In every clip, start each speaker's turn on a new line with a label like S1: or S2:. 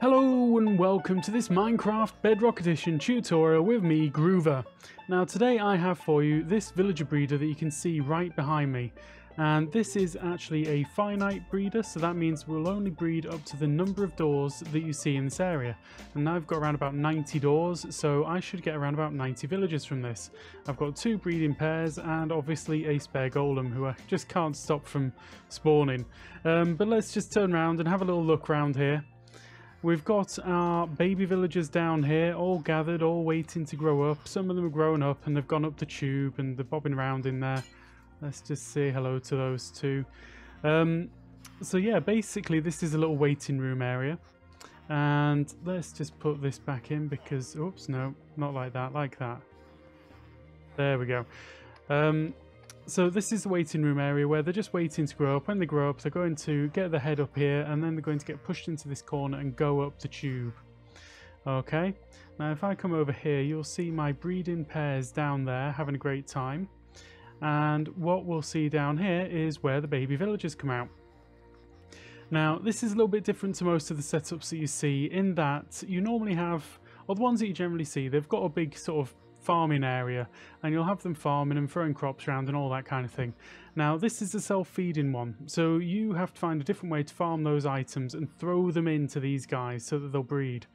S1: Hello and welcome to this Minecraft Bedrock Edition tutorial with me, Gruva. Now today I have for you this villager breeder that you can see right behind me. And this is actually a finite breeder, so that means we'll only breed up to the number of doors that you see in this area. And now I've got around about 90 doors, so I should get around about 90 villagers from this. I've got 2 breeding pairs and obviously a spare golem who I just can't stop from spawning. But let's just turn around and have a little look around here. We've got our baby villagers down here, all gathered, all waiting to grow up. Some of them have grown up and they've gone up the tube and they're bobbing around in there. Let's just say hello to those two. So yeah, basically this is a little waiting room area. And let's just put this back in because, oops, no, not like that, like that. There we go. So this is the waiting room area where they're just waiting to grow up. When they grow up, they're going to get their head up here and then they're going to get pushed into this corner and go up the tube. Okay, now if I come over here, you'll see my breeding pairs down there having a great time. And what we'll see down here is where the baby villagers come out. Now, this is a little bit different to most of the setups that you see in that you normally have, or the ones that you generally see, they've got a big sort of farming area and you'll have them farming and throwing crops around and all that kind of thing. Now this is a self-feeding one, so you have to find a different way to farm those items and throw them into these guys so that they'll breed.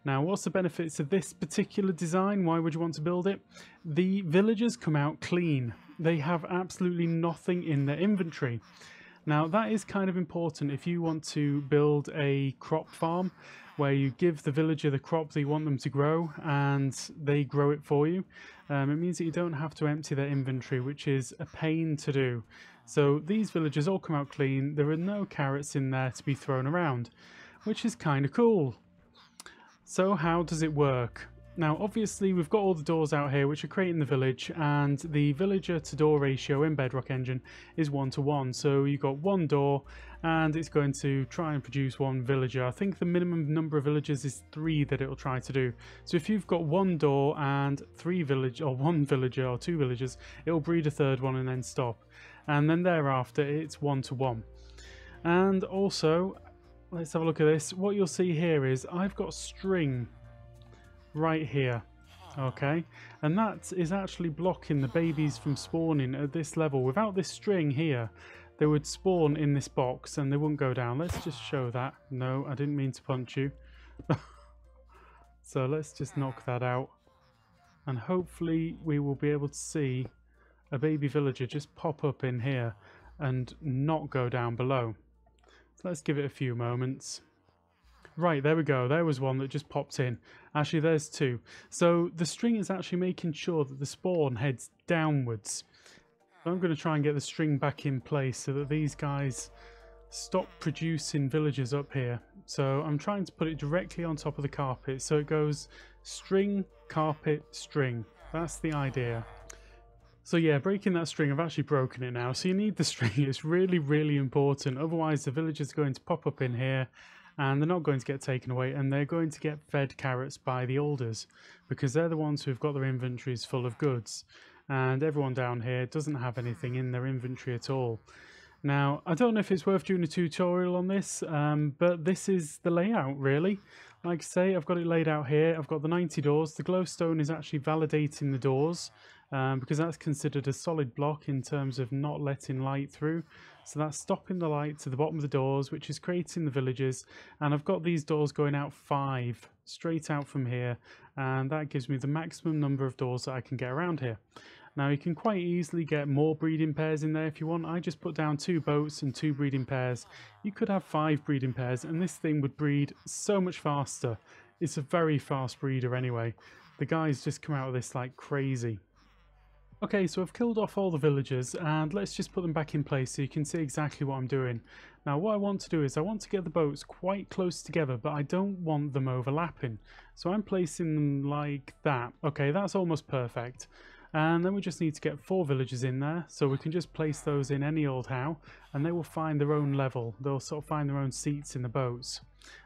S1: Now what's the benefits of this particular design? Why would you want to build it? The villagers come out clean. They have absolutely nothing in their inventory. Now that is kind of important if you want to build a crop farm where you give the villager the crop that you want them to grow and they grow it for you. It means that you don't have to empty their inventory, which is a pain to do. So these villagers all come out clean. There are no carrots in there to be thrown around, which is kind of cool. So how does it work? Now obviously we've got all the doors out here which are creating the village, and the villager to door ratio in Bedrock Engine is 1:1. So you've got 1 door and it's going to try and produce 1 villager. I think the minimum number of villagers is 3 that it'll try to do. So if you've got 1 door and 3 village or 1 villager or 2 villagers, it'll breed a 3rd one and then stop. And then thereafter it's 1:1. And also, let's have a look at this. What you'll see here is I've got string right here, okay, and that is actually blocking the babies from spawning at this level. Without this string here, they would spawn in this box and they wouldn't go down. Let's just show that. No, I didn't mean to punch you. So let's just knock that out and hopefully we will be able to see a baby villager just pop up in here and not go down below. So let's give it a few moments. Right, there we go. There was one that just popped in. Actually, there's 2. So the string is actually making sure that the spawn heads downwards. So I'm going to try and get the string back in place so that these guys stop producing villagers up here. So I'm trying to put it directly on top of the carpet. So it goes string, carpet, string. That's the idea. So yeah, breaking that string, I've actually broken it now. So you need the string. It's really, really important. Otherwise, the villagers are going to pop up in here and they're not going to get taken away, and they're going to get fed carrots by the alders because they're the ones who've got their inventories full of goods, and everyone down here doesn't have anything in their inventory at all. Now, I don't know if it's worth doing a tutorial on this, but this is the layout really. Like I say, I've got it laid out here. I've got the 90 doors. The glowstone is actually validating the doors because that's considered a solid block in terms of not letting light through. So that's stopping the light to the bottom of the doors, which is creating the villages. And I've got these doors going out 5 straight out from here, and that gives me the maximum number of doors that I can get around here. Now you can quite easily get more breeding pairs in there if you want. I just put down 2 boats and 2 breeding pairs. You could have 5 breeding pairs and this thing would breed so much faster. It's a very fast breeder anyway. The guys just come out of this like crazy. Okay, so I've killed off all the villagers and let's just put them back in place so you can see exactly what I'm doing. Now what I want to do is I want to get the boats quite close together, but I don't want them overlapping. So I'm placing them like that. Okay, that's almost perfect. And then we just need to get 4 villagers in there, so we can just place those in any old how and they will find their own level. They'll sort of find their own seats in the boats.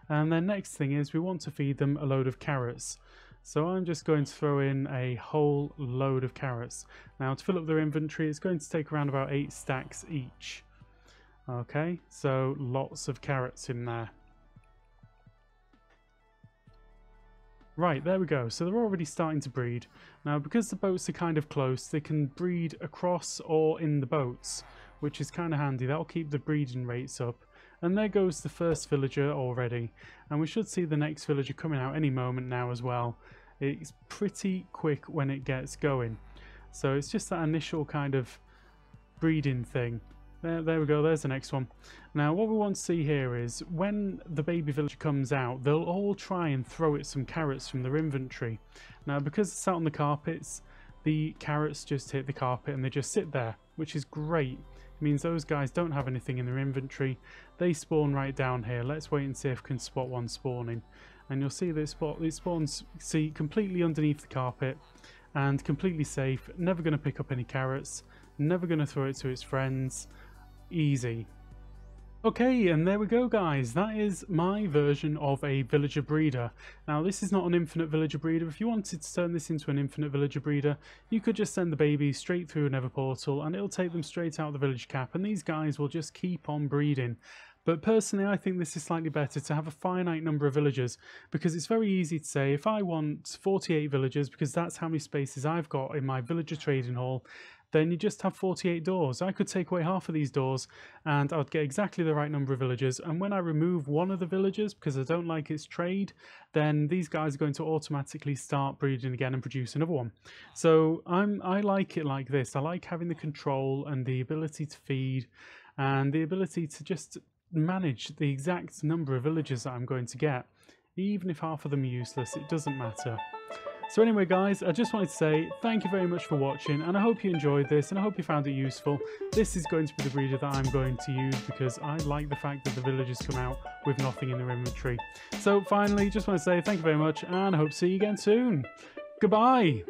S1: And then next thing is we want to feed them a load of carrots. So I'm just going to throw in a whole load of carrots. Now to fill up their inventory, it's going to take around about 8 stacks each. Okay, so lots of carrots in there. Right, there we go. So they're already starting to breed. Now, because the boats are kind of close, they can breed across or in the boats, which is kind of handy. That'll keep the breeding rates up. And there goes the first villager already. And we should see the next villager coming out any moment now as well. It's pretty quick when it gets going. So it's just that initial kind of breeding thing. There we go, there's the next one. Now what we want to see here is when the baby villager comes out, they'll all try and throw it some carrots from their inventory. Now because it's out on the carpets, the carrots just hit the carpet and they just sit there, which is great. It means those guys don't have anything in their inventory. They spawn right down here. Let's wait and see if we can spot one spawning. And you'll see that it spawns, see, completely underneath the carpet and completely safe. Never going to pick up any carrots. Never going to throw it to its friends. Easy. Okay, and there we go guys, that is my version of a villager breeder. Now this is not an infinite villager breeder. If you wanted to turn this into an infinite villager breeder, you could just send the babies straight through a nether portal and it'll take them straight out of the village cap, and these guys will just keep on breeding. But personally I think this is slightly better to have a finite number of villagers, because it's very easy to say if I want 48 villagers, because that's how many spaces I've got in my villager trading hall, then you just have 48 doors. I could take away half of these doors and I'd get exactly the right number of villagers, and when I remove one of the villagers because I don't like its trade, then these guys are going to automatically start breeding again and produce another one. So I like it like this. I like having the control and the ability to feed and the ability to just manage the exact number of villagers that I'm going to get. Even if half of them are useless, it doesn't matter. So anyway guys, I just wanted to say thank you very much for watching, and I hope you enjoyed this and I hope you found it useful. This is going to be the breeder that I'm going to use because I like the fact that the villagers come out with nothing in their inventory. So finally, just want to say thank you very much and I hope to see you again soon. Goodbye!